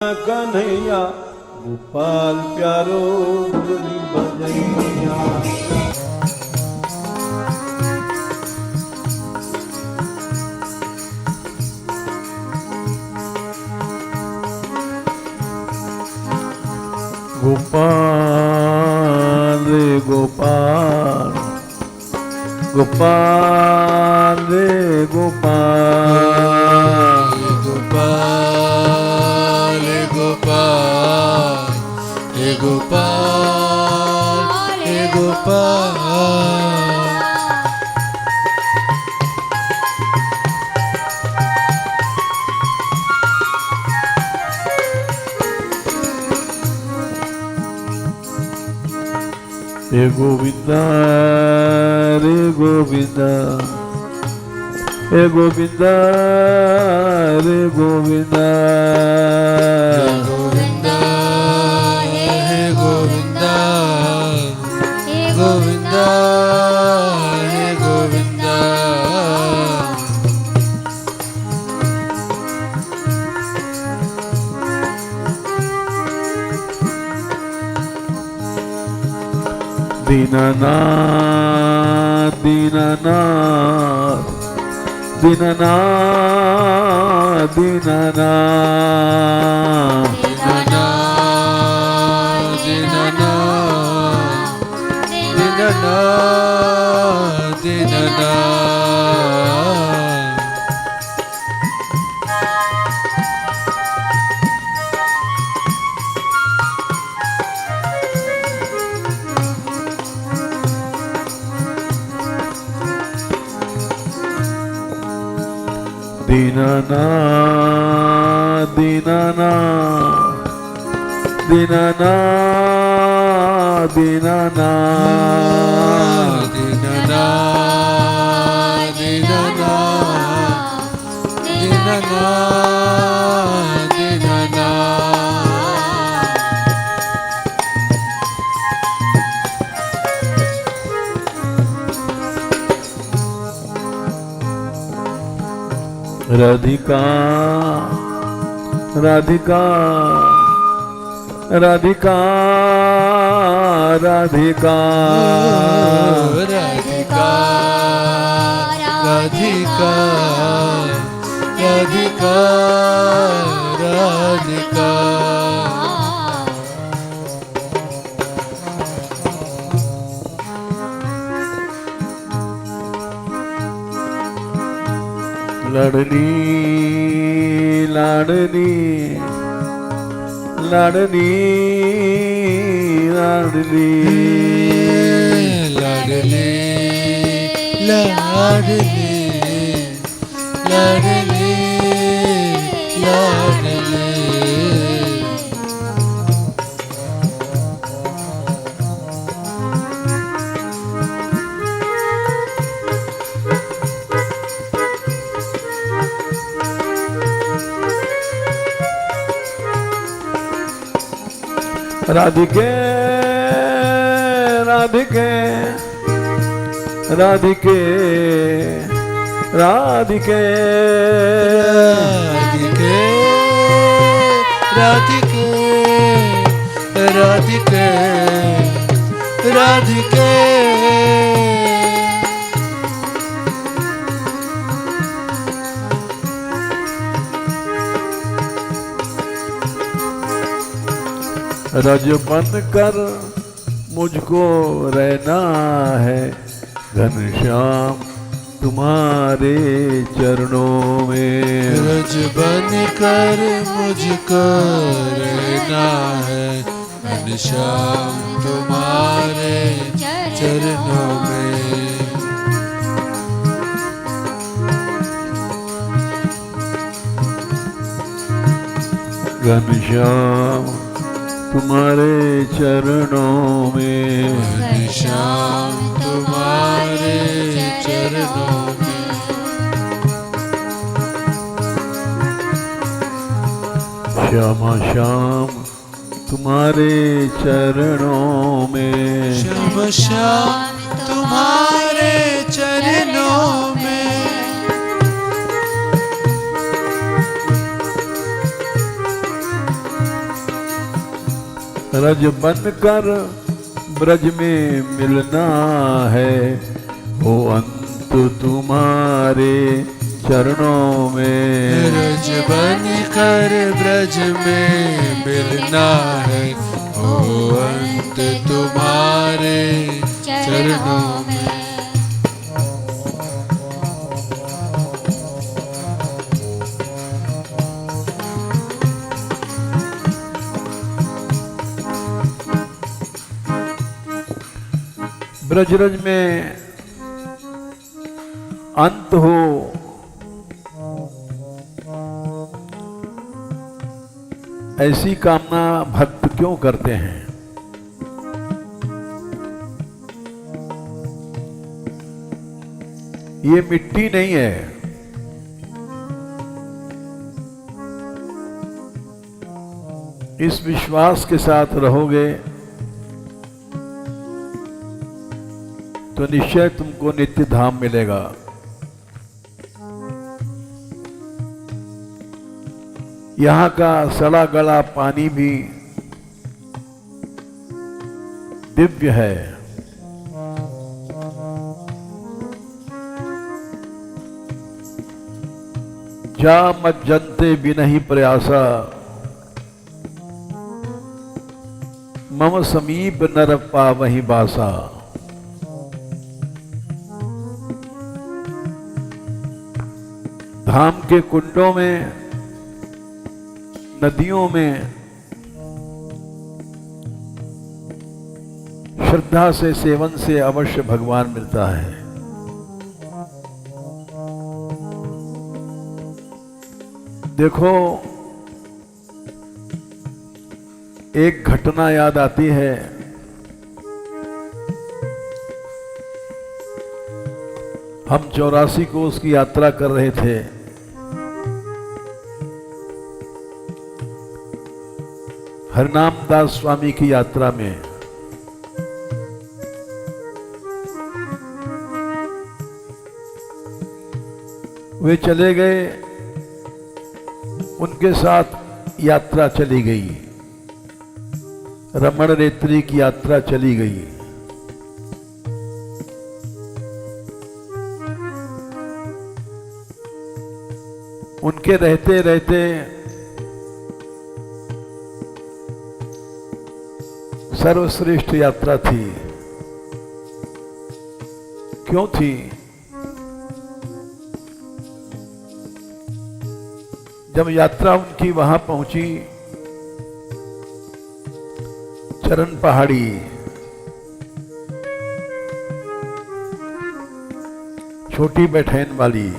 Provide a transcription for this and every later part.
कन्हैया गोपाल प्यारो मुरली बजैया। गोपाल रे गोपाल, गोपाल रे गोपाल, गोपाल रे गोपाल, हे गोपाल हे गोपाल। हे गोविंदा रे गोविंदा, हे गोविंदा रे गोविंदा, गोविंदा हे गोविंदा, गोविंदा हे गोविंदा। दीनानाथ दीनानाथ दीनानाथ दीनानाथ दीनानाथ दीनानाथ दीनानाथ। दीनानाथ दीनानाथ दीनानाथ दीनानाथ दीनानाथ दीनानाथ दीनानाथ। राधिका राधिका राधिका राधिका राधिका राधिका राधिका राधिका। लड़नी लाडनी लाडनी लाडली लाडली लाडली लाडली लाडली। राधिके राधिके राधिके राधिके राधिके राधिके राधिके राधिके। रज बन कर मुझको रहना है, घनश्याम तुम्हारे चरणों में। रज बन कर मुझको रहना है, घनश्याम तुम्हारे चरणों में। घनश्याम तुम्हारे चरणों में, घनश्याम तुम्हारे चरणों में। श्यामा श्याम तुम्हारे चरणों में, श्याम श्याम तुम्हारे चरणों में। रज बन कर ब्रज में मिलना है, हो अंत तुम्हारे चरणों में। रज बन कर ब्रज में मिलना है, ओ अंत तुम्हारे चरणों में। ब्रजरज में अंत हो, ऐसी कामना भक्त क्यों करते हैं? ये मिट्टी नहीं है, इस विश्वास के साथ रहोगे तो निश्चय तुमको नित्य धाम मिलेगा। यहाँ का सड़ा गला पानी भी दिव्य है। जा मत जनते बिनहि प्रयासा, मम समीप नर पावहि बासा। धाम के कुंडों में, नदियों में श्रद्धा से सेवन से अवश्य भगवान मिलता है। देखो, एक घटना याद आती है। हम 84 कोस की यात्रा कर रहे थे। हरनाम दास स्वामी की यात्रा में वे चले गए, उनके साथ यात्रा चली गई, रमण रेत्री की यात्रा चली गई। उनके रहते रहते सर्वश्रेष्ठ यात्रा थी। क्यों थी? जब यात्रा उनकी वहां पहुंची, चरण पहाड़ी, छोटी बैठैन वाली,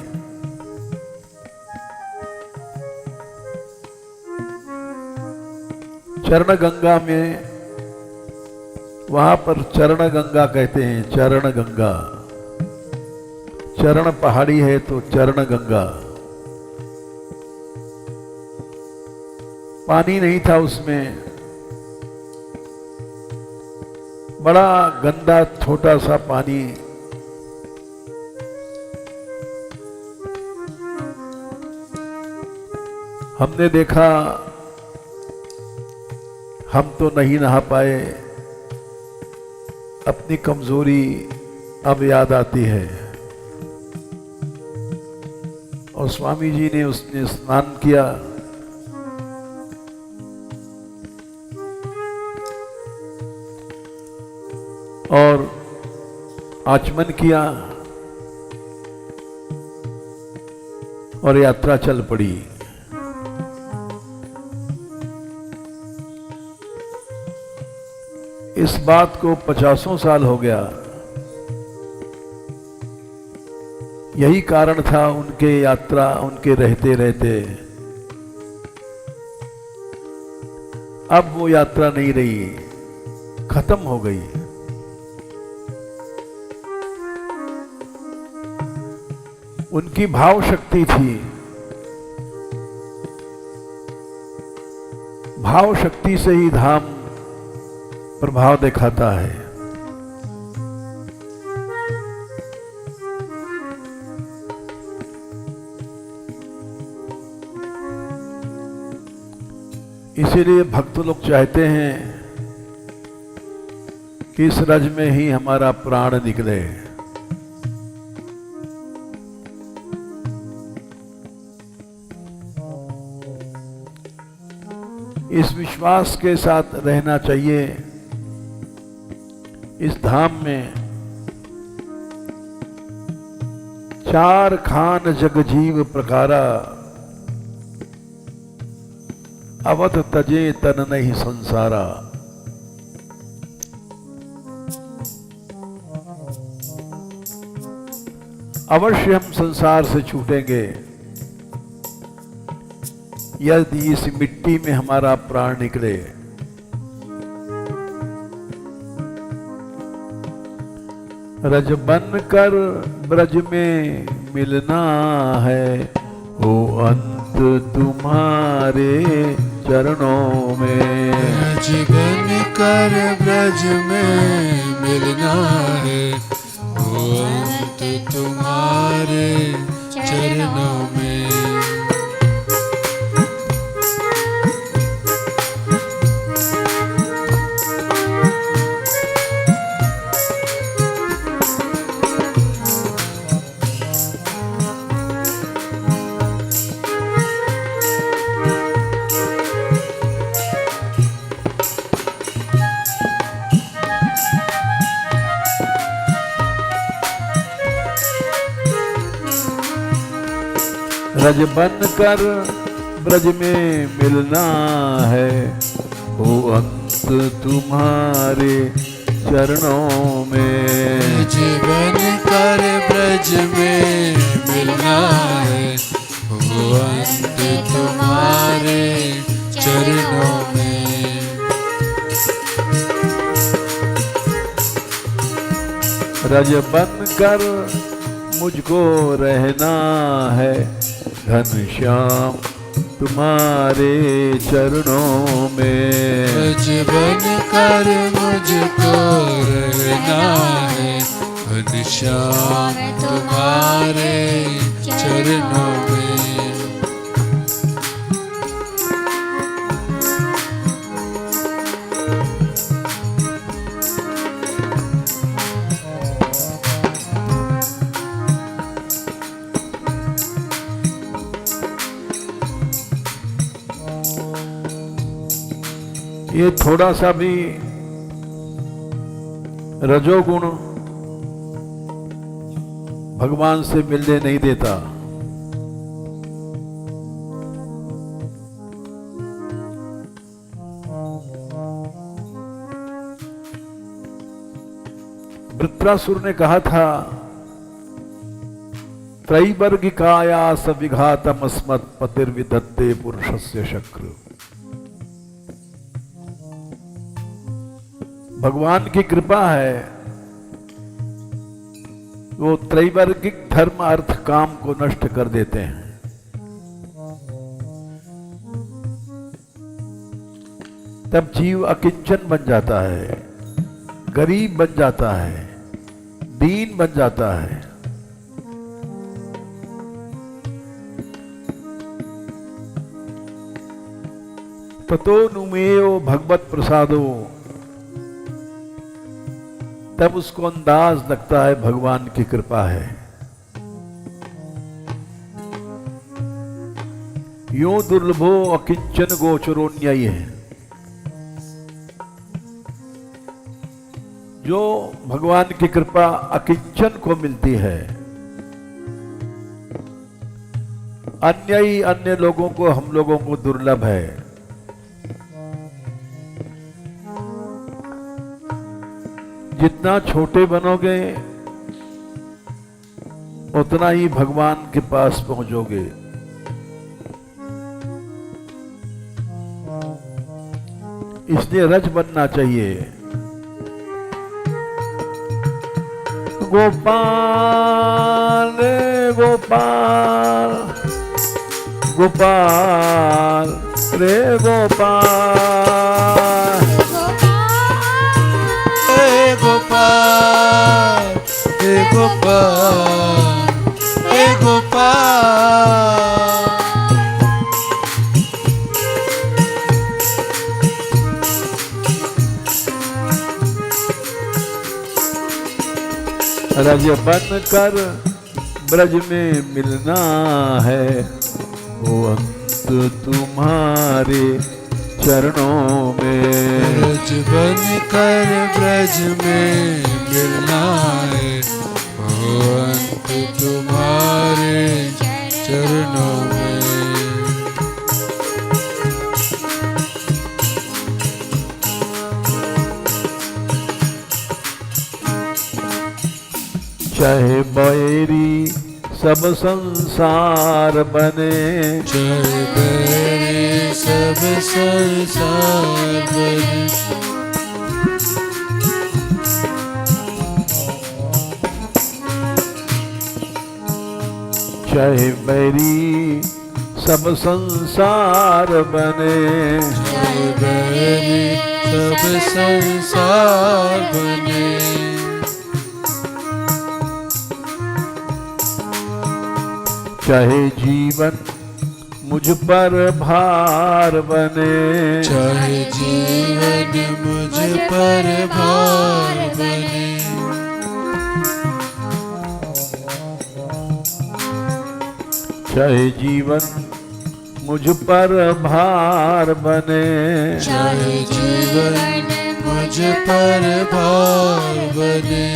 चरण गंगा में, वहां पर चरण गंगा कहते हैं, चरण गंगा। चरण पहाड़ी है तो चरण गंगा। पानी नहीं था उसमें, बड़ा गंदा छोटा सा पानी। हमने देखा, हम तो नहीं नहा पाए। अपनी कमजोरी अब याद आती है। और स्वामी जी ने उसने स्नान किया, और आचमन किया, और यात्रा चल पड़ी। इस बात को 50 साल हो गया। यही कारण था उनके यात्रा, उनके रहते रहते। अब वो यात्रा नहीं रही, खत्म हो गई। उनकी भाव शक्ति थी। भाव शक्ति से ही धाम प्रभाव दिखाता है। इसीलिए भक्त लोग चाहते हैं इस रज में ही हमारा प्राण निकले। इस विश्वास के साथ रहना चाहिए। इस धाम में चार खान जगजीव प्रकारा, अवध तजे तन नहीं संसारा। अवश्य हम संसार से छूटेंगे यदि इस मिट्टी में हमारा प्राण निकले। रज बन कर ब्रज में मिलना है, हो अंत तुम्हारे चरणों में। रज बन कर ब्रज में मिलना है, हो अंत तुम्हारे चरणों में। रज बन कर ब्रज में मिलना है, हो अंत तुम्हारे चरणों में। रज बन कर ब्रज में मिलना है, हो अंत तुम्हारे चरणों में। रज बन कर मुझको रहना है, घनश्याम तुम्हारे चरणों में। रज बन कर मुझको रहना है, घनश्याम तुम्हारे चरणों में। ये थोड़ा सा भी रजोगुण भगवान से मिलने नहीं देता। वृत्रासुर ने कहा था, त्रैवर्गिकाया सविघातम अस्मत् पतिर्विधत्ते पुरुषस्य शक्र। भगवान की कृपा है, वो त्रैवर्गिक धर्म अर्थ काम को नष्ट कर देते हैं। तब जीव अकिंचन बन जाता है, गरीब बन जाता है, दीन बन जाता है। ततो नुमेयो भगवत प्रसादो, तब उसको अंदाज लगता है भगवान की कृपा है। यो दुर्लभो अकिंचन गोचरोन्यय है। जो भगवान की कृपा अकिंचन को मिलती है, अन्य लोगों को, हम लोगों को दुर्लभ है। जितना छोटे बनोगे उतना ही भगवान के पास पहुंचोगे। इसलिए रज बनना चाहिए। गोपाल रे गोपाल, गोपाल रे गोपाल, गोपाल हे गोपाल हे गोपाल। रज बन कर ब्रज में मिलना है, वो अंत तुम्हारे चरणों में। रज बन कर ब्रज में मिलना है, वो अंत तुम्हारे चरणों में। चाहे बैरी सब संसार बने, चाहे बैरी सब संसार बने, चाहे बैरी सब संसार बने, चाहे बैरी सब संसार बने, चाहे जीवन मुझ पर भार बने, चाहे जीवन मुझ पर भार बने, चाहे जीवन मुझ पर भार बने, चाहे जीवन मुझ पर भार बने,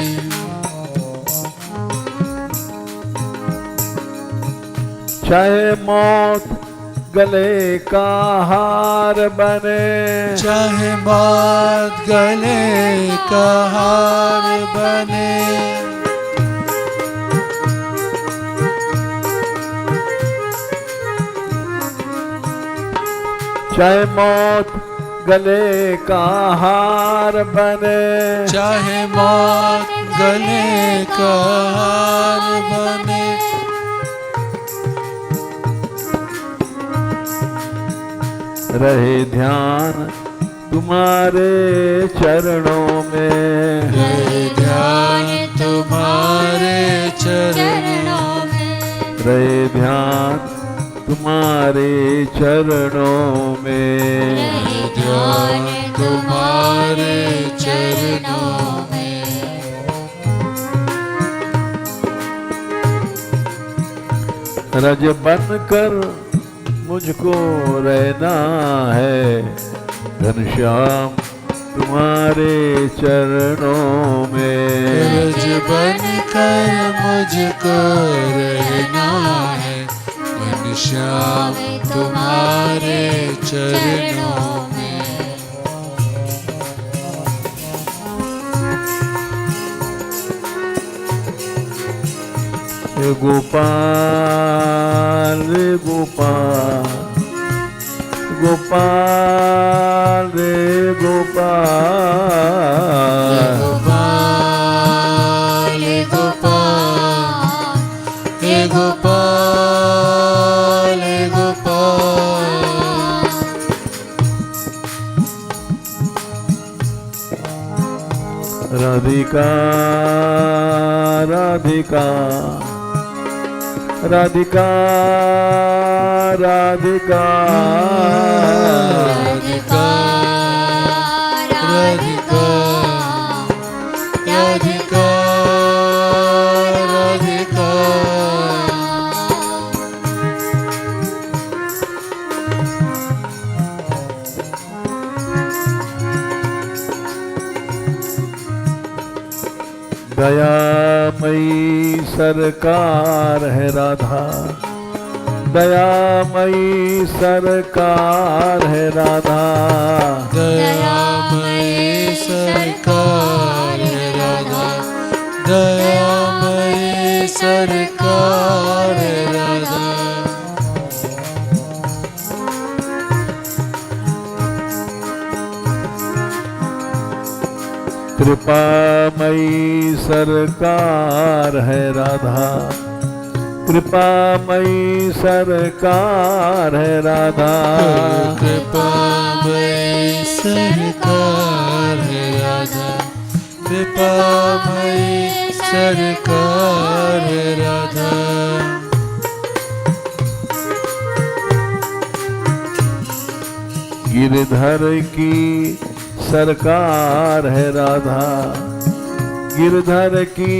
चाहे मौत गले का हार बने, चाहे मौत गले का हार बने, चाहे मौत गले का हार बने, चाहे मौत गले का हार बने, रहे ध्यान तुम्हारे चरणों में, रहे ध्यान तुम्हारे चरणों में, रहे ध्यान तुम्हारे चरणों में, रहे ध्यान तुम्हारे चरणों में। रज बन कर मुझको रहना है, घनश्याम तुम्हारे चरणों में। रज बन कर मुझको रहना है, घनश्याम तुम्हारे चरणों में। हे गोपाल रे गोपाल, गोपाल रे गोपाल, गोपाल हे गोपाल, हे गोपाल हे गोपाल। राधिका राधिका राधिका राधिका राधिका राधिका राधिका राधिका। दयामयी सरकार है राधा, दयामयी सरकार है राधा, दयामयी सरकार है राधा, दयामयी सरकार है राधा। कृपामयी सरकार है राधा, कृपामयी सरकार है राधा, कृपामयी सरकार है राधा, कृपामयी सरकार है राधा। गिरधर की सरकार है राधा, गिरधर की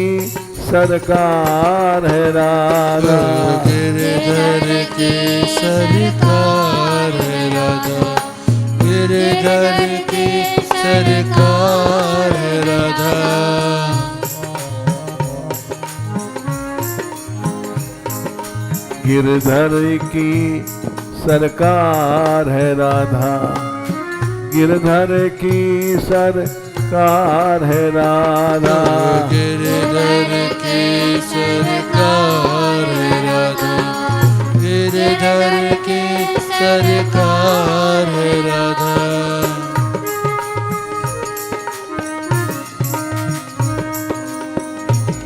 सरकार है राधा। गिरधर की सरकार है राधा, गिरधर की सरकार है राधा। गिरधर की सरकार है राधा, गिरधर की सरकार है राधा। गिरधर की सरकार है राधा, गिरधर की सरकार है राधा।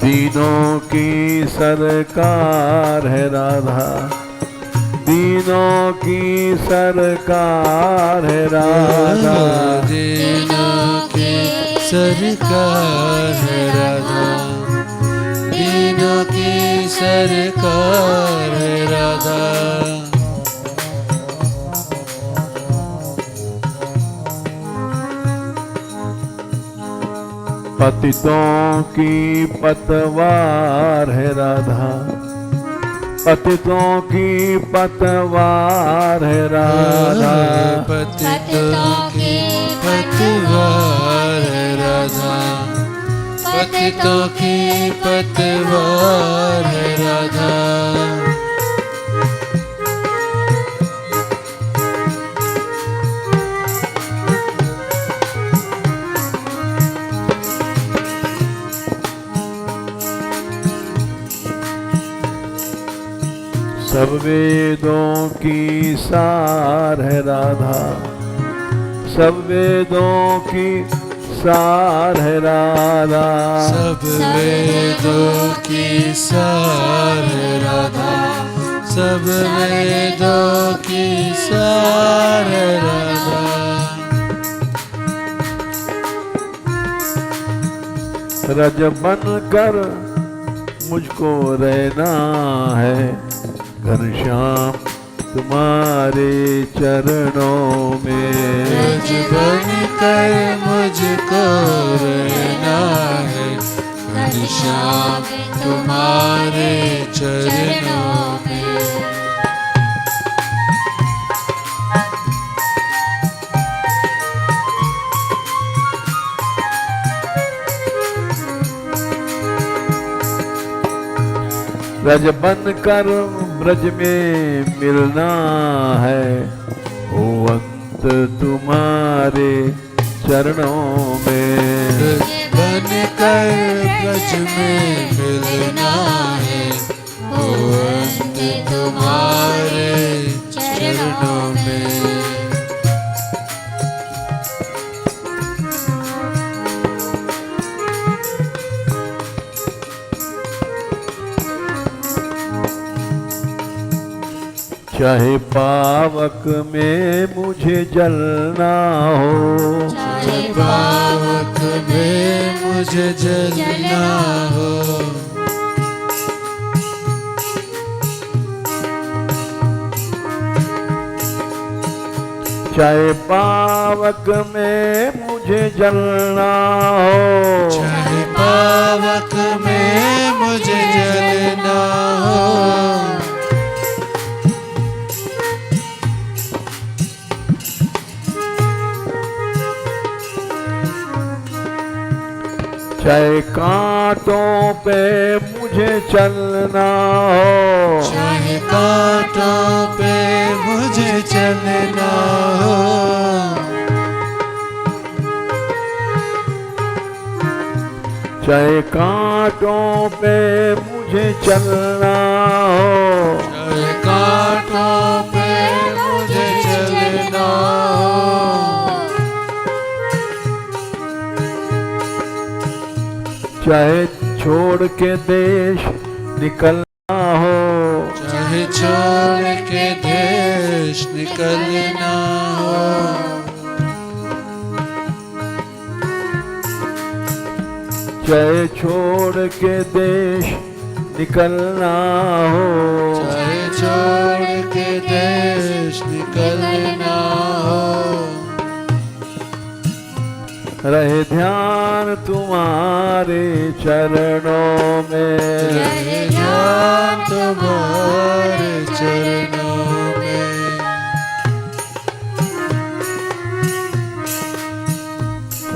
तीनों की सरकार है राधा, तीनों की सरकार है राधा। तीनों की सरकार है राधा, तीनों की सरकार है राधा। पतितों की पतवार है राधा, पतितों की पतवार है राधा। पतितों की पतवार है राधा, पतितों की पतवार है राधा। सब वेदों की सार है राधा, सब वेदों की सार है राधा। सब वेदों की सार है राधा, सब वेदों की सार है राधा। रज बन कर मुझको रहना है, घनश्याम तुम्हारे चरणों में। रज बन कर मुझको रहना है, घनश्याम तुम्हारे चरणों में। रज बन कर ब्रज में मिलना है, ओ अंत तुम्हारे चरणों में। रज बन कर ब्रज में मिलना है, ओ अंत तुम्हारे चरणों में। चाहे पावक में मुझे जलना हो, चाहे पावक में मुझे जलना हो। चाहे पावक में मुझे जलना हो, चाहे पावक में मुझे जलना हो। चाहे कांटों पे मुझे चलना हो, चाहे कांटों पे मुझे चलना हो। चाहे कांटों पे मुझे चलना हो, चाहे कांटों पे मुझे चलना हो। चाहे छोड़ के देश निकलना हो, चाहे छोड़ के देश निकलना हो। चाहे छोड़ के देश निकलना हो, चाहे छोड़ के देश निकलना हो। रहे ध्यान तुम्हारे चरणों में, रहे ध्यान तुम्हारे चरणों में,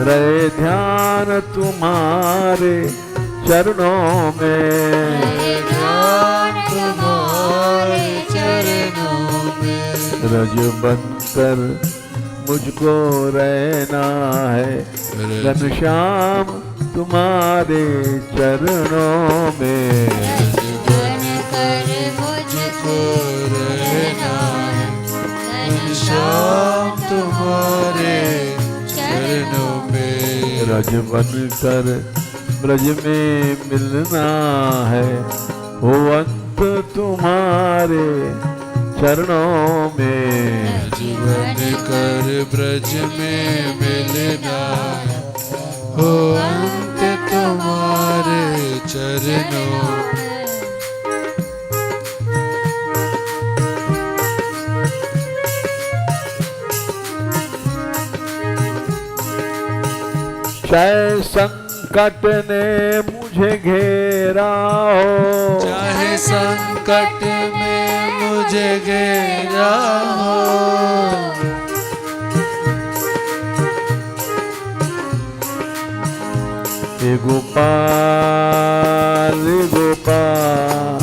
रहे ध्यान तुम्हारे चरणों में, रहे ध्यान तुम्हारे चरणों में, रज बनकर मुझको रहना है घनश्याम तुम्हारे चरणों में, बनकर मुझको रहना है घनश्याम तुम्हारे चरणों में, रज बनकर ब्रज में मिलना है हो अंत तुम्हारे चरणों में, जीवन कर ब्रज में मिलना हो अंत तुम्हारे चरणों में। चाहे संकट ने मुझे घेरा हो, चाहे संकट में मुझे घेरा हो, हे गोपाल हे गोपाल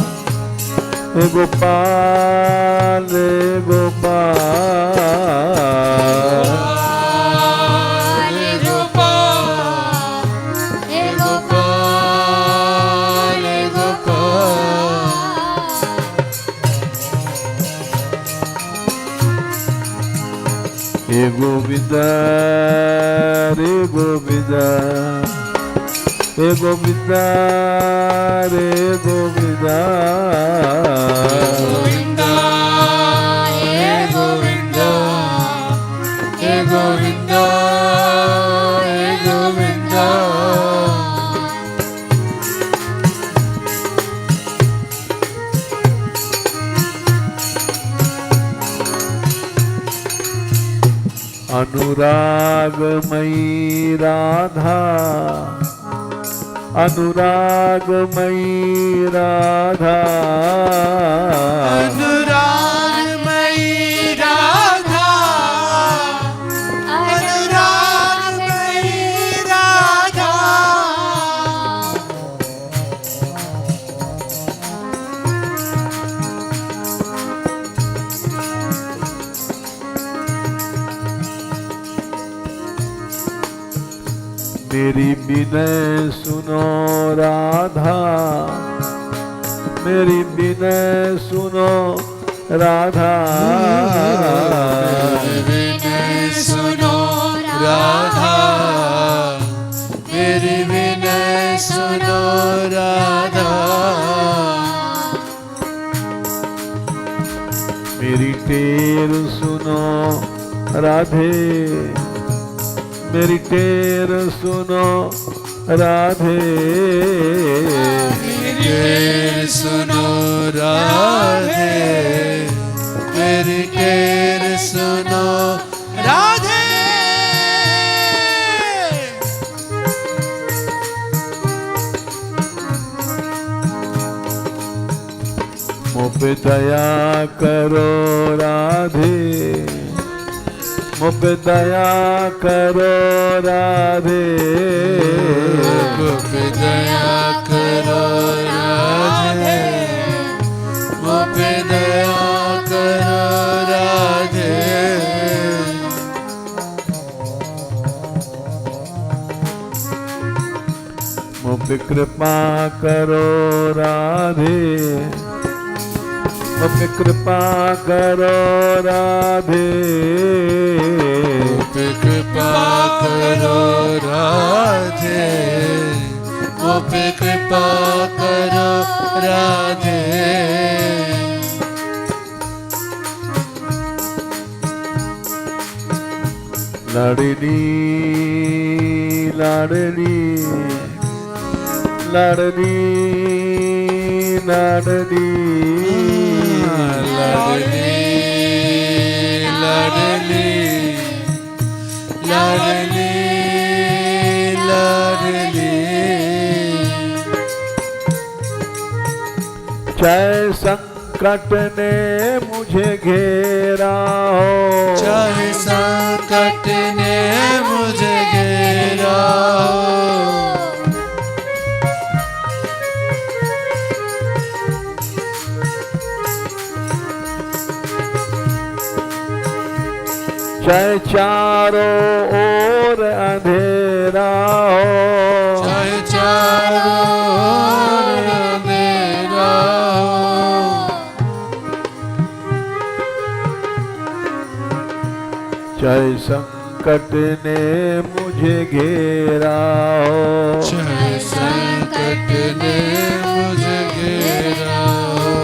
हे गोपाल हे गोपाल, हे गोपाल, हे गोपाल, हे गोपाल, हे गोविंदा रे गोविंदा, हे गोविंदा रे गोविंदा, गोविंदा, हे गोविंदा, हे गोविंदा, हे गोविंदा, अनुरागमयी राधा, अनुरागमयी राधा, अनुरागमयी राधा, अनुरागमयी राधा, मेरी विनय सुनो राधा, मेरी विनय सुनो राधा, विनय सुनो राधा, मेरी विनय सुनो राधा, मेरी टेर सुनो राधे, मेरी टेर सुनो राधे, मेरी टेर सुनो राधे, मेरी टेर सुनो राधे, मुझ पे दया करो राधे, मुझ पे दया करो राधे, मुझ पे दया करो राधे, मुझ पे दया करो राधे, मुझ पे कृपा करो राधे, मुझ पे कृपा करो राधे, मुझ पे कृपा करो राधे, मुझ पे कृपा करो राधे, लाडली लाडली लाडली लाडली लाडली लाडली लाडली ली। चाहे संकट ने मुझे घेरा हो, चाहे संकट ने मुझे घेरा हो, चाहे चारों ओर अंधेरा हो, चाहे चारों ओर अंधेरा हो, चाहे संकट ने मुझे घेरा हो, चाहे संकट ने मुझे घेरा हो,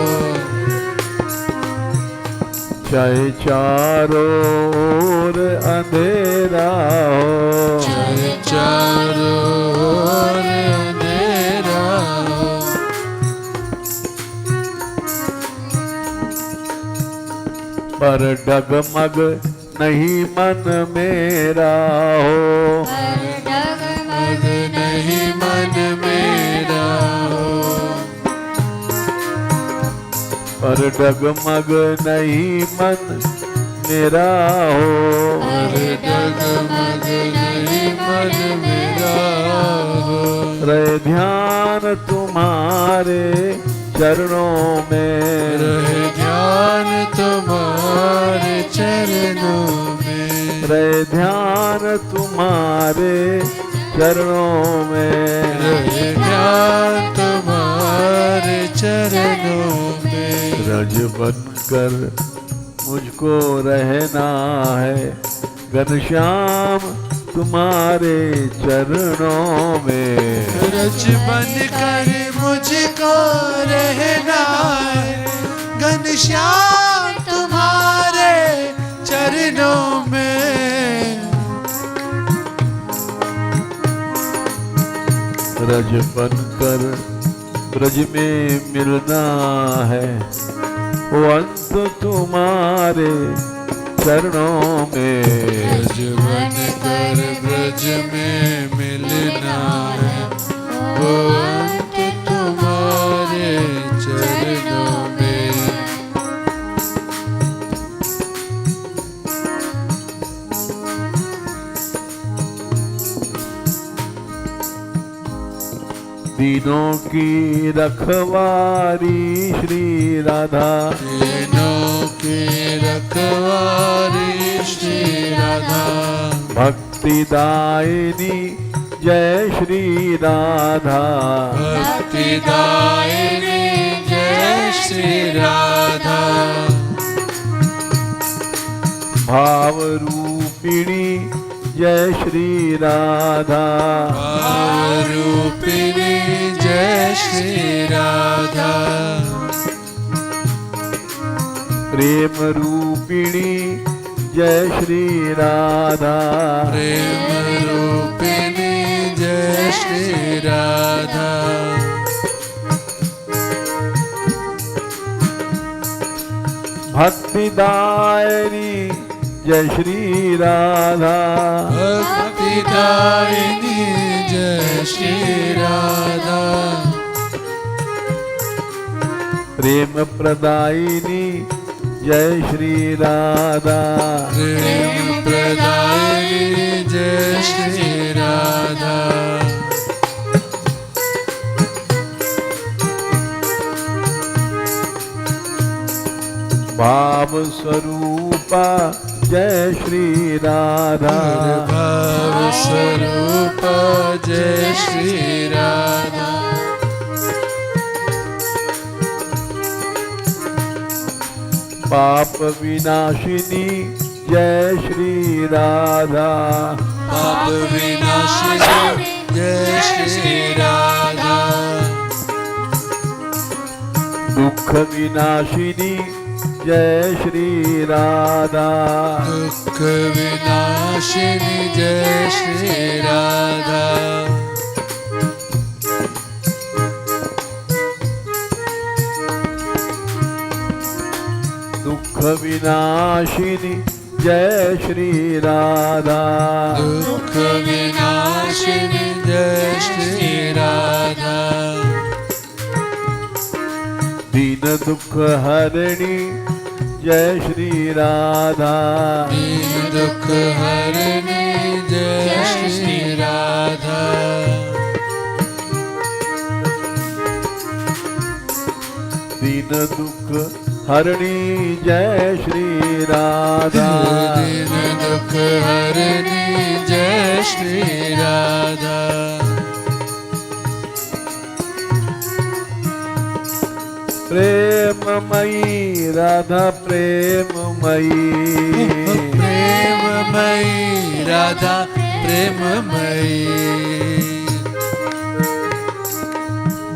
चाहे चारों ओर अंधेरा हो, चाहे चारों ओर अंधेरा हो, पर डगमग नहीं मन मेरा हो, डगमग नहीं मन मेरा हो, पर डगमग नहीं मन मेरा हो, डगमग नहीं मन मेरा हो, रहे ध्यान तुम्हारे चरणों में, रहे ध्यान तुम्हारे चरणों में, रहे ध्यान तुम्हारे चरणों में, रहे ध्यान तुम्हारे चरणों में, रज बनकर मुझको रहना है घनश्याम तुम्हारे चरणों में, रज बनकर मुझको रहना है घनश्याम तुम्हारे चरणों में, रज बनकर ब्रज में मिलना है वो अंत तुम्हारे चरणों में, रज बनकर ब्रज में मिलना है वो अंत तुम्हारे चरणों में, दीनों की रखवारी श्री राधा, दीनों की रखवारी श्री राधा, भक्ति दायिनी जय श्री राधा, भक्ति दायिनी जय श्री राधा, भाव रूपिणी जय श्री राधा, भाव रूपिणी जय श्री राधा, प्रेम रूपिणी जय श्री राधा, प्रेम रूपिणी जय श्री राधा, भक्ति दायिनी जय श्री राधा, भक्ति दायिनी जय श्री राधा, प्रेम प्रदायिनी जय श्री राधा, प्रेम प्रदायिनी जय श्री राधा, भाव स्वरूपा जय श्री राधा, भाव स्वरूप जय श्री राधा, पाप विनाशिनी जय श्री राधा, पाप विनाशिनी जय श्री राधा, दुख विनाशिनी जय श्री राधा, दुख विनाशिनी जय श्री राधा, दुख विनाशिनी जय श्री राधा, दुख विनाशिनी जय दुख हरणी जय श्री राधा। दीन दुख हरणी जय श्री राधा। दीन दुख हरणी जय श्री राधा। दीन दुख हरणी जय श्री राधा। प्रेममयी राधा प्रेममयी। प्रेममयी राधा प्रेममयी।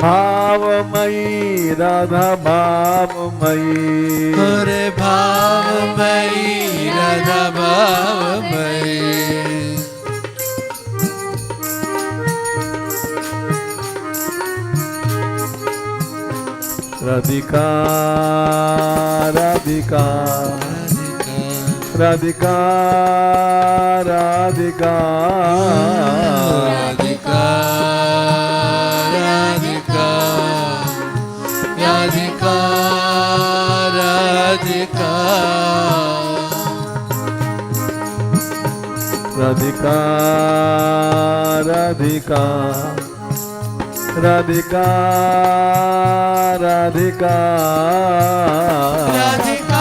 भावमयी राधा भावमयी। अरे भावमयी राधा भावमयी। राधिका राधिका राधिका राधिका राधिका राधिका राधिका राधिका राधिका राधिका राधिका राधिका राधिका राधिका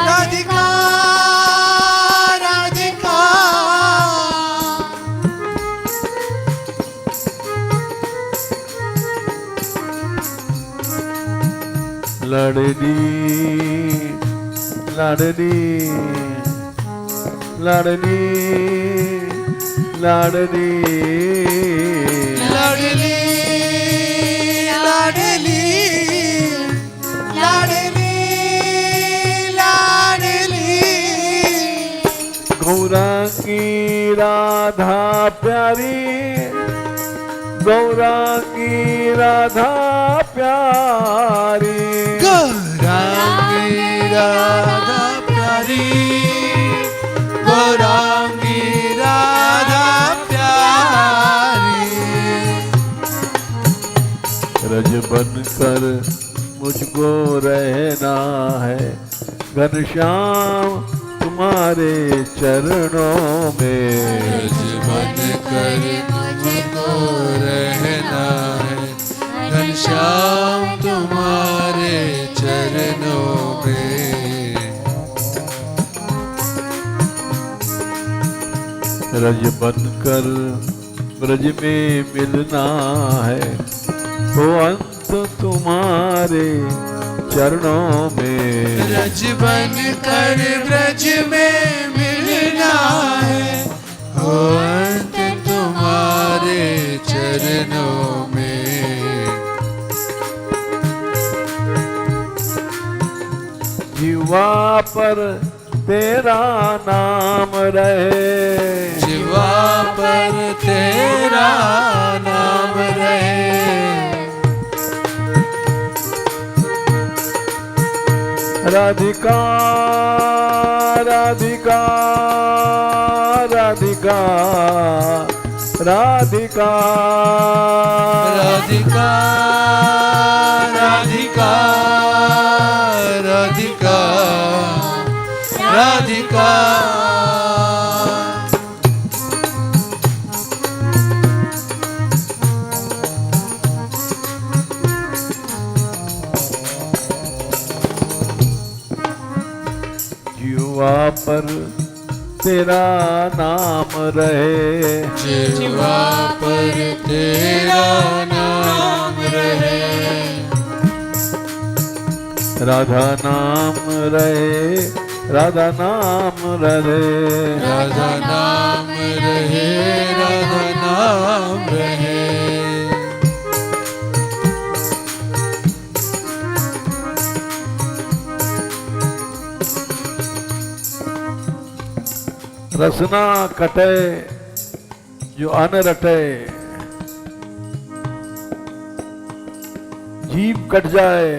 राधिका राधिका। लड़नी लड़नी लड़नी लाडली लाडली लाडली लाडली लाडली। गौरांगी राधा प्यारी गौरांगी राधा प्यारी। गौरांगी राधा प्यारी गौरांगी राधा प्यारी। रज बनकर मुझको रहना है घनश्याम तुम्हारे चरणों में। रज बनकर मुझको रहना है घनश्याम तुम्हारे चरणों में। रज बनकर ब्रज में मिलना है तो अंत तुम्हारे चरणों में। रज बनकर ब्रज में मिलना है हो अंत तुम्हारे चरणों में। जीवा पर तेरा नाम रहे जीवा पर तेरा नाम रहे। राधिका राधिका राधिका राधिका राधिका राधिका राधिका राधिका। जीवा पर तेरा नाम रहे जीवा पर तेरा नाम रहे। राधा नाम रहे राधा नाम रहे राधा नाम रहे राधा नाम रहे। रसना कटे जो अन रटे जीभ कट जाए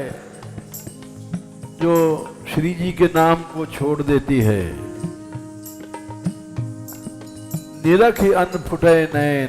जो श्री जी के नाम को छोड़ देती है। निरख अन्न फुटे नैन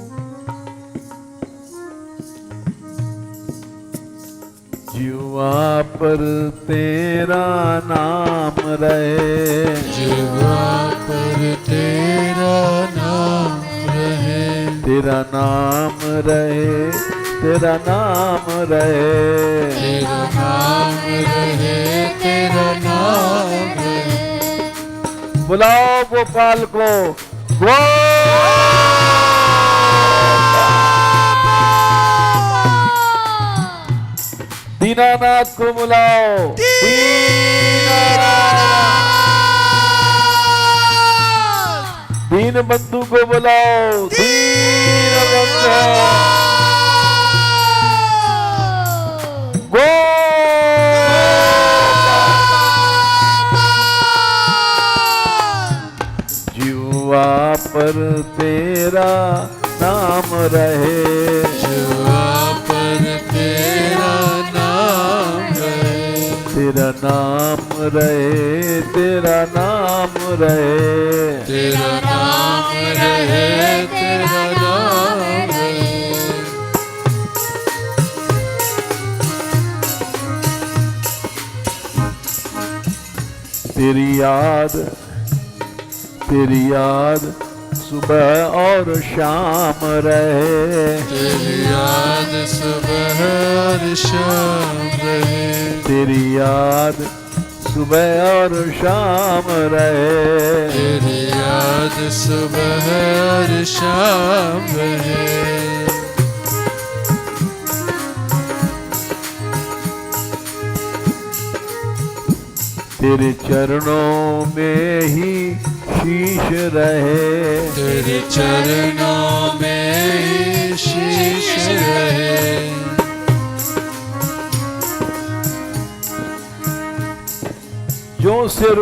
पर तेरा नाम रहे, जीवा पर तेरा नाम रहे, तेरा नाम रहे, तेरा नाम रहे, तेरा नाम रहे, तेरा नाम रहे। बुलाओ गोपाल को, दीनानाथ को बुलाओ, दीन बंधु को बुलाओ, दीन बंधु गो जीवा पर तेरा नाम रहे, जीवा पर तेरा नाम रहे, तेरा नाम रहे, तेरा नाम रहे, तेरा नाम रहे, तेरा नाम रहे। तेरी याद सुबह और शाम रहे, तेरी याद सुबह और शाम रहे, तेरी याद सुबह और शाम रहे, तेरी याद सुबह और शाम रहे। तेरे चरणों में ही शीश रहे, तेरे चरणों में ही शीश रहे, जो सिर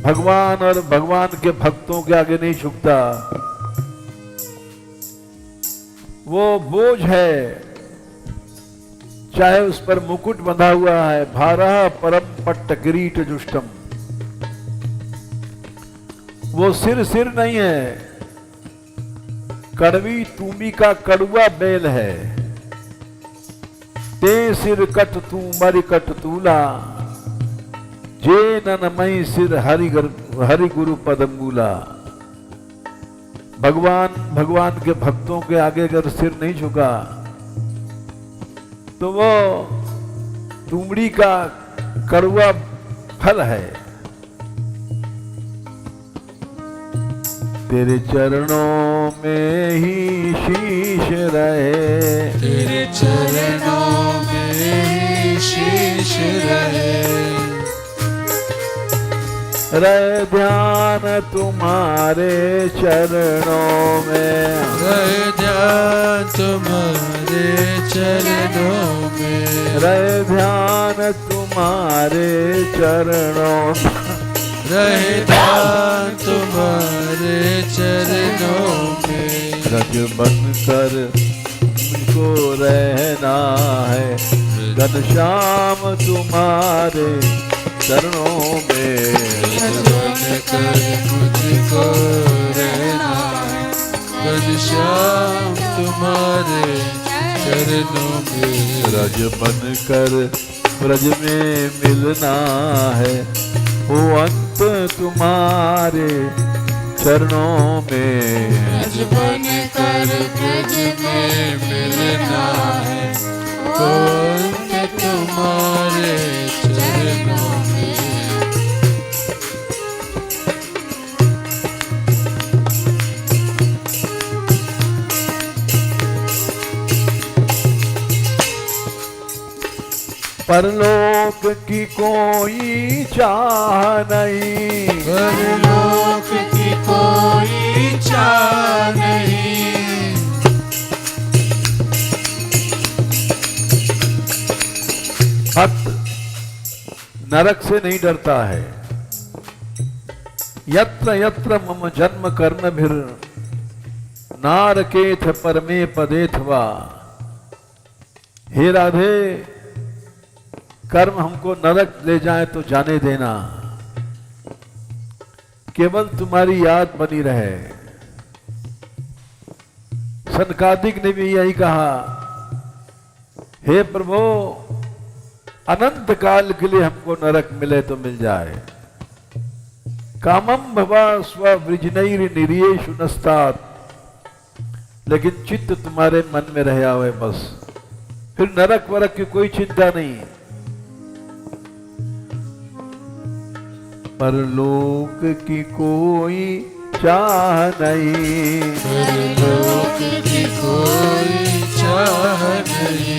भगवान और भगवान के भक्तों के आगे नहीं झुकता, वो बोझ है, चाहे उस पर मुकुट बंधा हुआ है, भारः परम पट्ट किरीट जुष्टम। वो सिर नहीं है, कड़वी तूमी का कड़ुआ बैल है, ते सिर कट तू मरि कट तूला, जे ननमई सिर हरि गुरु पदमूला। भगवान के भक्तों के आगे अगर सिर नहीं झुका तो वो तुमड़ी का कड़वा फल है। तेरे चरणों में ही शीश रहे, तेरे चरणों में ही शीश रहे, रहे ध्यान तुम्हारे चरणों में, रहे ध्यान तुम्हारे चरणों में, रहे ध्यान तुम्हारे चरणों में, रहे ध्यान तुम्हारे चरणों में। रज बनकर मुझको रहना है, घनश्याम तुम्हारे चरणों में, बनकर मुझको रहना है, घनश्याम तुम्हारे चरणों में। रज बनकर ब्रज में मिलना है, हो अंत तुम्हारे चरणों में, रज बनकर ब्रज में मिलना है, हो अंत तुम्हारे चरणों में। परलोक की कोई चाह नहीं, परलोक की कोई चाह नहीं, भक्त नरक से नहीं डरता है। यत्र यत्र मम जन्म कर्म भीर नारकेथ परमे पदेथवा। हे राधे, कर्म हमको नरक ले जाए तो जाने देना, केवल तुम्हारी याद बनी रहे। सनकादिक ने भी यही कहा, हे प्रभु अनंत काल के लिए हमको नरक मिले तो मिल जाए। कामम भवा स्ववृजनैर निरियेषु नस्तात, लेकिन चित्त तुम्हारे मन में रहा हुए बस, फिर नरक वरक की कोई चिंता नहीं। परलोक की कोई चाह नहीं, परलोक की कोई चाह नहीं,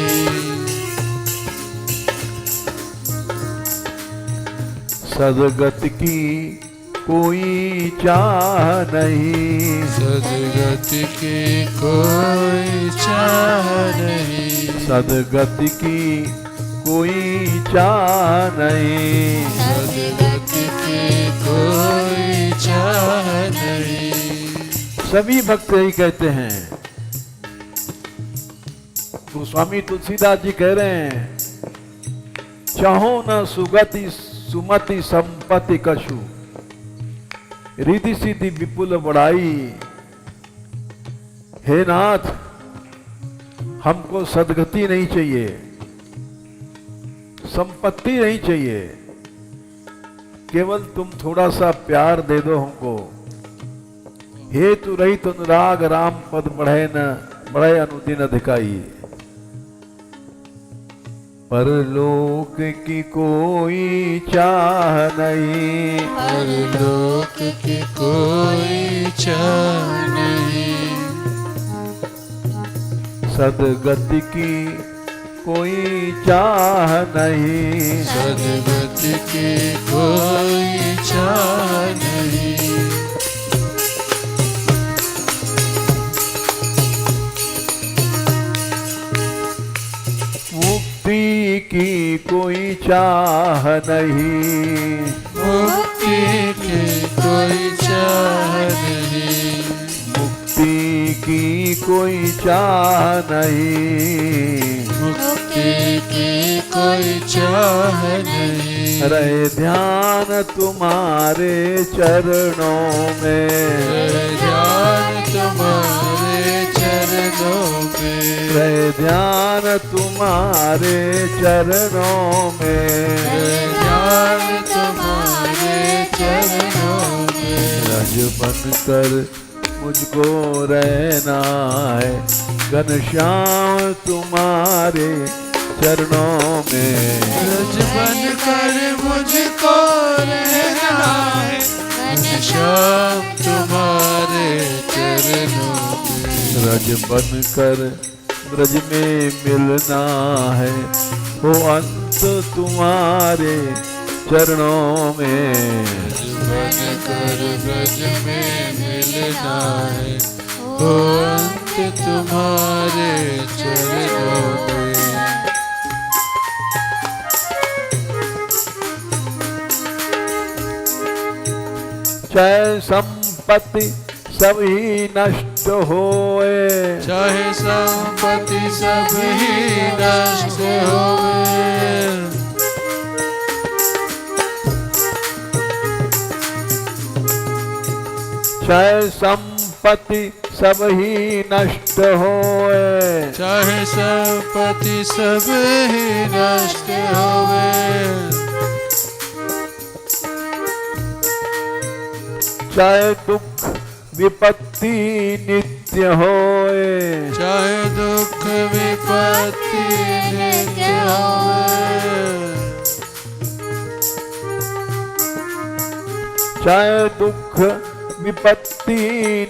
सदगति की कोई चाह नहीं, सदगति की कोई चाह नहीं, सदगति की कोई चाह नहीं, सदगति की कोई चाह नहीं। सभी भक्त यही कहते हैं। तो स्वामी तुलसीदास जी कह रहे हैं, चाहो न सुगति सुमति संपत्ति कछु, रिधि सिद्धि विपुल बड़ाई। हे नाथ, हमको सदगति नहीं चाहिए, संपत्ति नहीं चाहिए, केवल तुम थोड़ा सा प्यार दे दो हमको। हेतु रहित अनुराग राम पद बढ़े अनुदिन अधिकाई। परलोक की कोई चाह नहीं, परलोक की कोई चाह नहीं, सदगति की कोई चाह नहीं, सदगति की कोई चाह नहीं, मुक्ति की कोई चाह नहीं, मुक्ति की कोई चाह नहीं, मुक्ति की कोई चाह नहीं, मुक्ति की कोई चाह नहीं, रहे ध्यान तुम्हारे चरणों में, ध्यान तुम्हारे चरणों में, रहे ध्यान तुम्हारे चरणों में, ध्यान तुम्हारे चरणों में, रज बनकर मुझको रहना है, घनश्याम तुम्हारे चरणों में, रज बनकर मुझको रहना है, घनश्याम तुम्हारे चरणों में, रज बनकर ब्रज में मिलना है, हो अंत तुम्हारे चरणों में, बनकर ब्रज में मिलना है, हो अंत तुम्हारे चरणों में। चाहे संपत्ति सब ही नष्ट होए, चाहे संपत्ति सब ही नष्ट होवे, चाहे संपत्ति सब ही नष्ट होए, चाहे संपत्ति सब ही नष्ट होवे, चाहे दुख विपत्ति नित्य होए, चाहे दुख विपत्ति नित्य होवे, चाहे दुख विपत्ति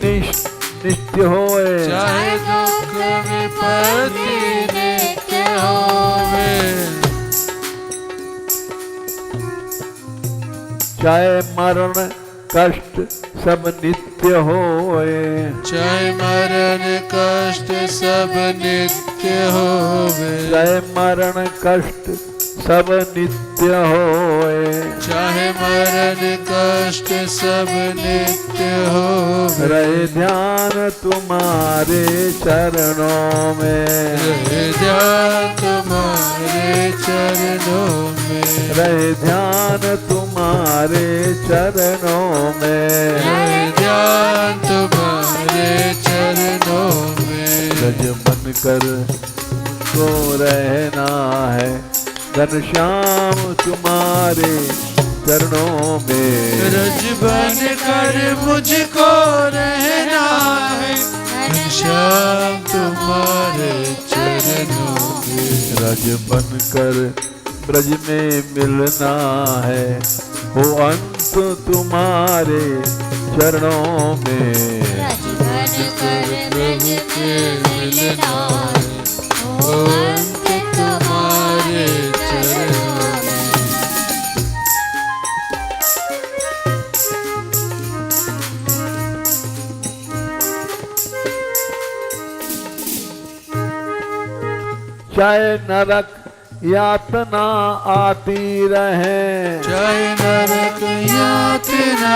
नित्य होए, चाहे दुख विपत्ति नित्य होवे, चाहे मरण कष्ट सब नित्य होए, चाहे मरण कष्ट सब नित्य होवे, चाहे मरण कष्ट सब नित्य होए, चाहे मरण कष्ट सब नित्य होवे, रहे ध्यान तुम्हारे चरणों में, रहे ध्यान तुम्हारे चरणों में, रहे ध्यान तुम्हारे चरणों में, रहे ध्यान तुम्हारे चरणों में, गज बनकर तो रहना है, घनश्याम तुम्हारे चरणों में। रज बन कर मुझको रहना है, घनश्याम तुम्हारे चरणों में। रज बन कर ब्रज में मिलना है, हो अंत तुम्हारे चरणों में। रज बन कर ब्रज में मिलना है, हो अंत तुम्हारे चरणों में। चाहे नरक यातना आती रहे, चाहे नरक यातना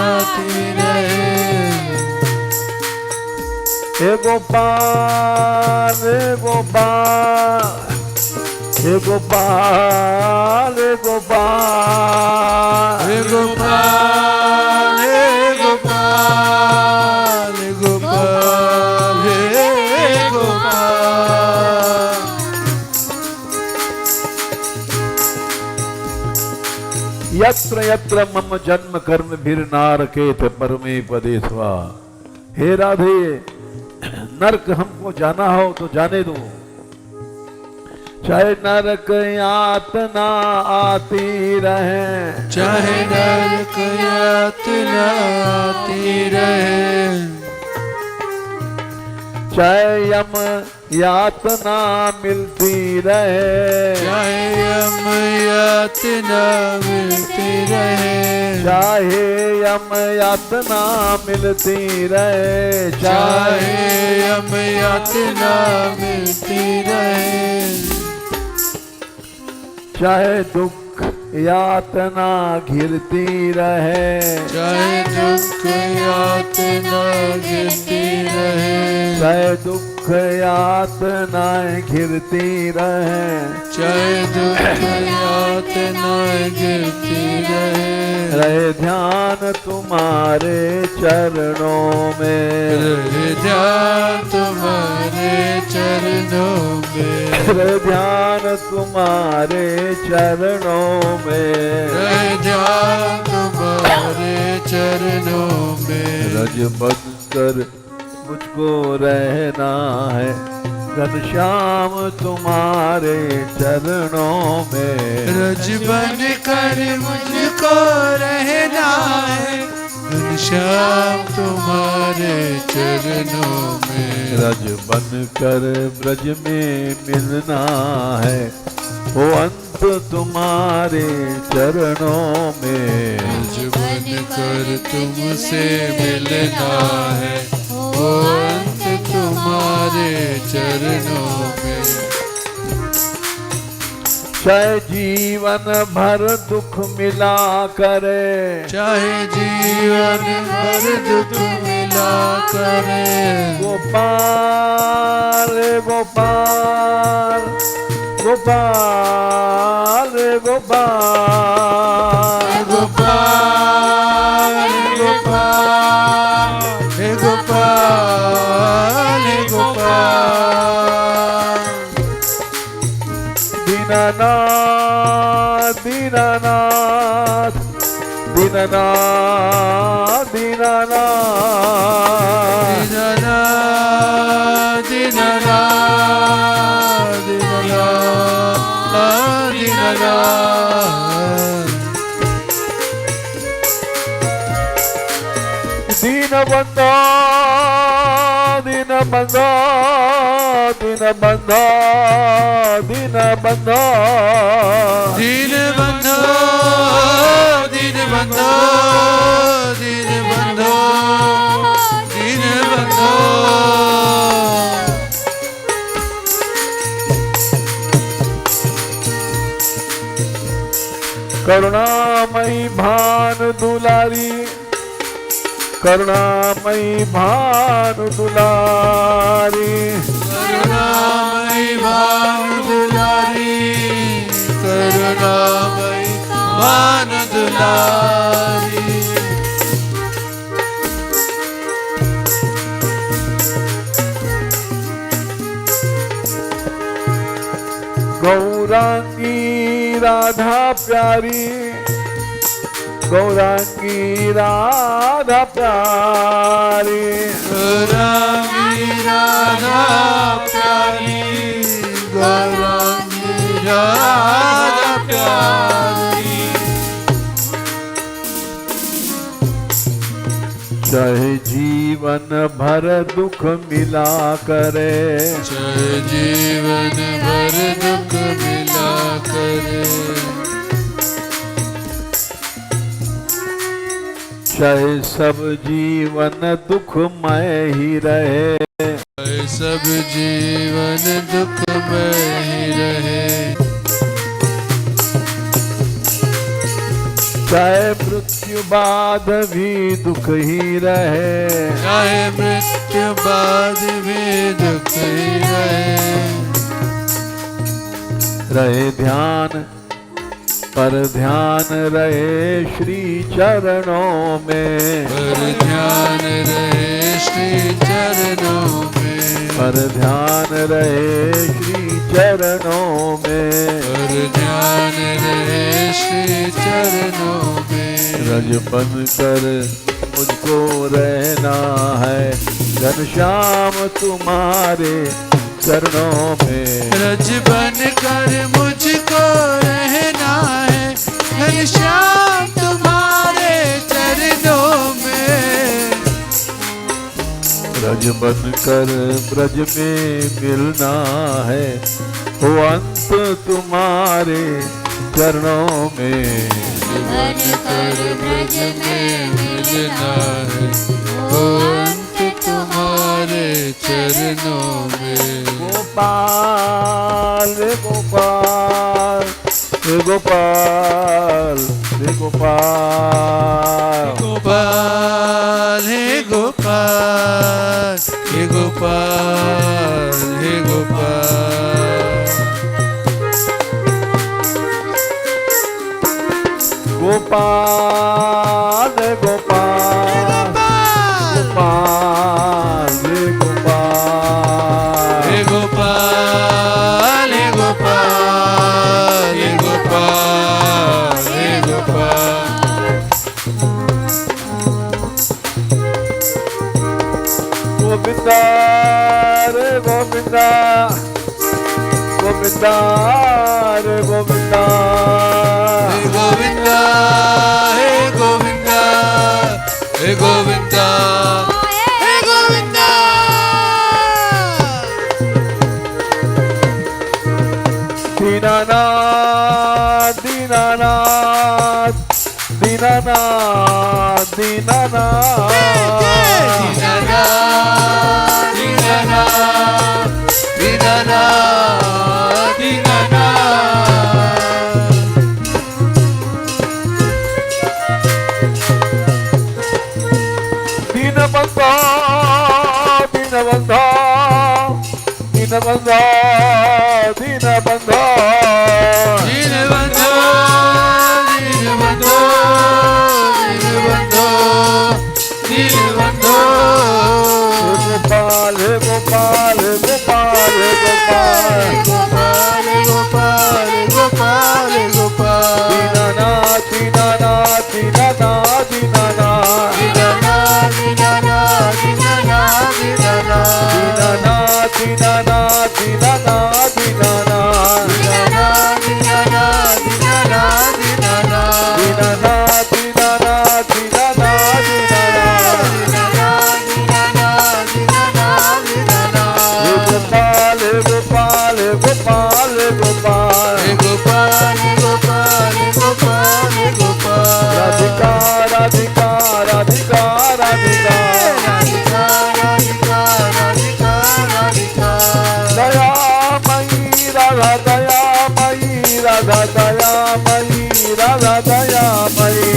आती रहे। हे गोपाल हे गोपाल हे गोपाल हे गोपाल हे गोपाल हे गोपाल हे गोपाल हे गोपाल। यत्र यत्र मम जन्म कर्म भीर नारकेत परमे पदे स्वा। हे राधे, नरक हमको जाना हो तो जाने दो, चाहे नरक यातना आती रहे, चाहे नरक यातना आती रहे। चाहे यम यातना मिलती रहे, चाहे यम यातना मिलती रहे। चाहे यम यातना मिलती रहे, चाहे यम यातना मिलती रहे। चाहे दुख यातना घिरती रहे, चाहे दुख यातना गिरती रहे। चाहे दुख यातना घिरती रहे, चाहे दुख यातना गिरती रहे। रहे ध्यान तुम्हारे चरणों में। रहे ध्यान तुम्हारे चरणों में। रहे ध्यान तुम्हारे चरणों में। रहे ध्यान तुम्हारे चरणों में। रज बन कर मुझको रहना है, घनश्याम तुम्हारे चरणों में। रज बन कर मुझको रहना है, घनश्याम तुम्हारे चरणों में। रज बन कर ब्रज में मिलना है, हो अंत तुम्हारे चरणों में। रज बन कर तुमसे मिलना है, ओ अंत तुम्हारे चरणों में। चाहे जीवन भर दुख मिला करे, चाहे जीवन भर दुख मिला करे। गोपाल गोपाल गोपाल गोपाल गोपाल गोपाल हे गोपाल हे गोपाल। दीनानाथ दीनानाथ दीनानाथ दीनानाथ दीनानाथ दीनानाथ दीनानाथ दीनानाथ। दीनबंधो दीनबंधो दीनबंधो दीनबंधो दीनबंधो दीनबंधो दीनबंधो दीनबंधो। करुणामयी भानु दुलारी, करुणामयी भानु दुलारी। करुणामयी भानु दुलारी, करुणामयी भानु दुलारी। गौरांगी राधा प्यारी, गौरांगी राधा प्यारी, गौरांगी राधा प्यारी, गौरांगी राधा प्यारी। चाहे जीवन भर दुख मिला करे, चाहे जीवन भर दुख मिला करे, चाहे सब जीवन दुखमय ही रहे, चाहे सब जीवन दुखमय ही रहे, चाहे मृत्यु बाद भी दुख ही रहे, चाहे मृत्यु बाद भी दुख ही रहे ध्यान पर ध्यान रहे श्री चरणों में, पर ध्यान रहे श्री चरणों में, पर ध्यान रहे श्री चरणों में, पर ध्यान रहे श्री चरणों में। रज बन कर मुझको रहना है घनश्याम तुम्हारे चरणों में, रज बन कर मुझको रहना है घनश्याम तुम्हारे चरणों में, रज बन कर ब्रज में मिलना है हो अंत तुम्हारे चरणों में, बन कर ब्रज में मिलना है वो अंत तुम्हारे चरणों में। गोपाल रे गोपाल रे गोपाल रे गोपाल, गोपाल हे गोपाल हे गोपाल हे गोपाल, गोपाल रे गोपाल गोपाल रे गोपाल, हे गोपाल हे गोपाल हे गोपाल हे गोपाल, गोविंदा रे गोविंदा गोविंदा रे गोविंदा, हे गोविंदा हे गोविंदा हे गोविंदा हे गोविंदा, दीनानाथ दीनानाथ दीनानाथ दीनानाथ, दीनबंधो दीनबंधो दीनबंधो दीनबंधो, दीनबंधो दीनबंधो दीनबंधो दीनबंधो, गोपाल हे गोपाल हे गोपाल हे गोपाल, गोपाल गोपाल गोपाल गोपाल, दीनानाथ दीनानाथ दीनानाथ दीनानाथ, दीनानाथ दीनानाथ दीनानाथ दीनानाथ दीनानाथ दीनानाथ दीनानाथ, दीनानाथ दीनानाथ दीनानाथ दीनानाथ दीनानाथ, दीनानाथ दीनानाथ दीनानाथ, हे गोपाल हे गोपाल हे गोपाल हे गोपाल, हे गोपाल हे गोपाल हे गोपाल हे गोपाल, राधिका राधिका राधिका राधिका, राधिका राधिका राधिका राधिका, दयामयी राधा दयामयी राधा दयामयी राधा दयामयी,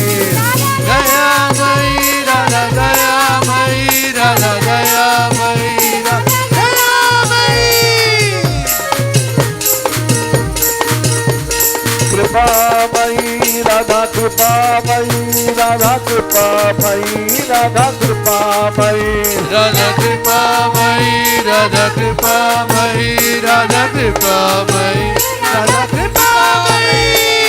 दयामयी राधा दयामयी राधा दयामयी राधा दयामयी, कृपामयी राधा कृपामयी राधा कृपामयी राधा कृपामयी, राधा कृपामयी राधा कृपामयी राधा कृपामयी राधा कृपामयी,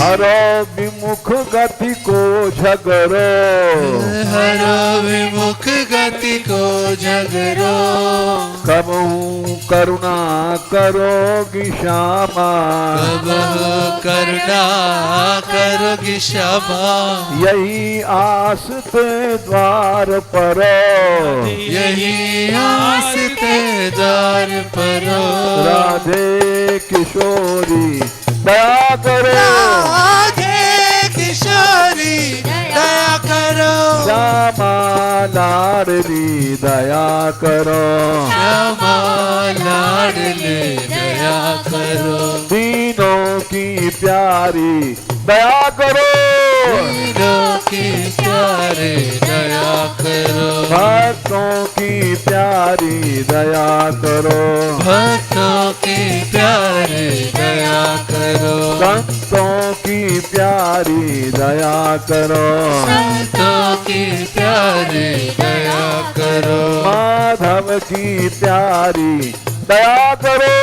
हरो विमुख गति को झगरो, हरो विमुख गति को झगरो, कबहू करुणा करोगी श्यामा, कबहू करुणा करोगी क्षमा, यही आस ते द्वार पर, यही आस ते द्वार पर। राधे किशोरी दया करो, राधे किशोरी दया करो, श्यामा लाडली दया करो, क्षमा लाडले दया करो, दीनों की प्यारी दया करो, वीरों की प्यारे दया करो, भक्तों की प्यारी दया करो, भक्तों की प्यारे दया करो, संतों की प्यारी दया करो, संतों की प्यारे दया करो, माधव की प्यारी दया करो,